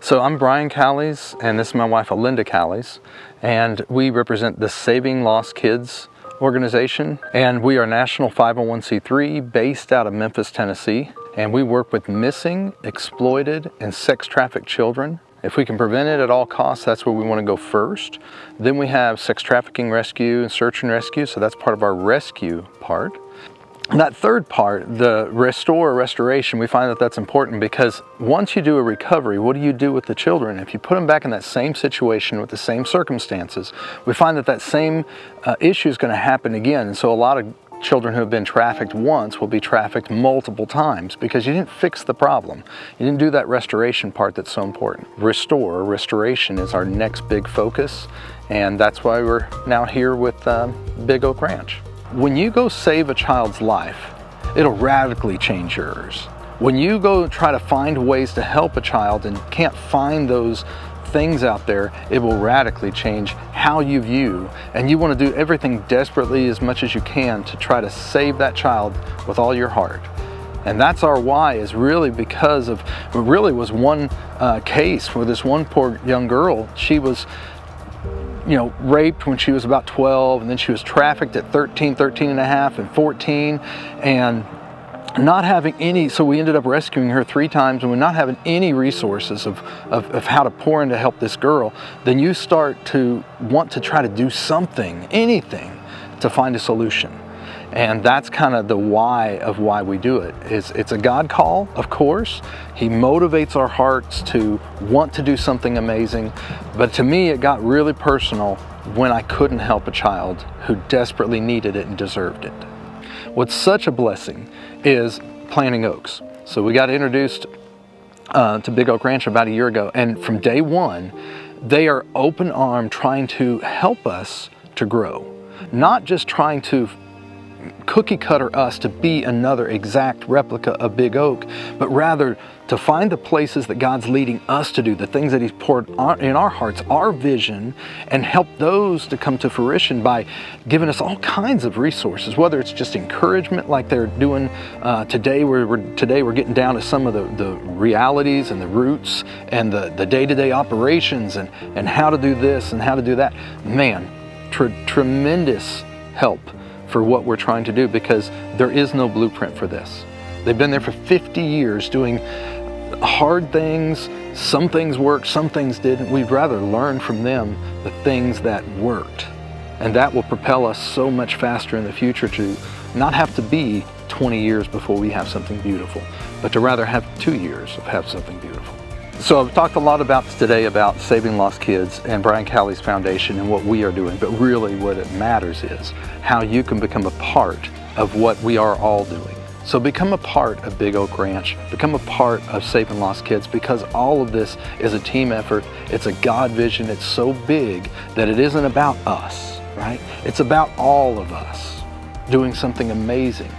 So I'm Brian Callies, and this is my wife, Alinda Callies, and we represent the Saving Lost Kids organization, and we are a national 501c3 based out of Memphis, Tennessee, and we work with missing, exploited, and sex-trafficked children. If we can prevent it at all costs, that's where we want to go first. Then we have sex trafficking rescue and search and rescue, so that's part of our rescue part. That third part, the restore or restoration, we find that that's important because once you do a recovery, what do you do with the children? If you put them back in that same situation with the same circumstances, we find that that same issue is going to happen again. And so a lot of children who have been trafficked once will be trafficked multiple times because you didn't fix the problem. You didn't do that restoration part that's so important. Restore or restoration is our next big focus, and that's why we're now here with Big Oak Ranch. When you go save a child's life, it'll radically change yours. When you go try to find ways to help a child and can't find those things out there, it will radically change how you view, and you want to do everything desperately as much as you can to try to save that child with all your heart. And that's our why, is really because of, it really was one case where this one poor young girl, she was raped when she was about 12, and then she was trafficked at 13 and a half, and 14, and not having any, so we ended up rescuing her 3 times, and we're not having any resources of how to pour in to help this girl. Then you start to want to try to do something, anything, to find a solution. And that's kind of the why of why we do it. It's a God call, of course. He motivates our hearts to want to do something amazing. But to me, it got really personal when I couldn't help a child who desperately needed it and deserved it. What's such a blessing is planting oaks. So we got introduced to Big Oak Ranch about a year ago, and from day one, they are open-armed trying to help us to grow. Not just trying to cookie cutter us to be another exact replica of Big Oak, but rather to find the places that God's leading us to do, the things that He's poured in our hearts, our vision, and help those to come to fruition by giving us all kinds of resources, whether it's just encouragement like they're doing today. We're getting down to some of the realities and the roots and the day-to-day operations and how to do this and how to do that. Man, tremendous help for what we're trying to do, because there is no blueprint for this. They've been there for 50 years doing hard things. Some things worked, some things didn't. We'd rather learn from them the things that worked. And that will propel us so much faster in the future to not have to be 20 years before we have something beautiful, but to rather have 2 years of have something beautiful. So I've talked a lot today about Saving Lost Kids and Brian Callies Foundation and what we are doing, but really what it matters is how you can become a part of what we are all doing. So become a part of Big Oak Ranch, become a part of Saving Lost Kids, because all of this is a team effort. It's a God vision. It's so big that it isn't about us, right? It's about all of us doing something amazing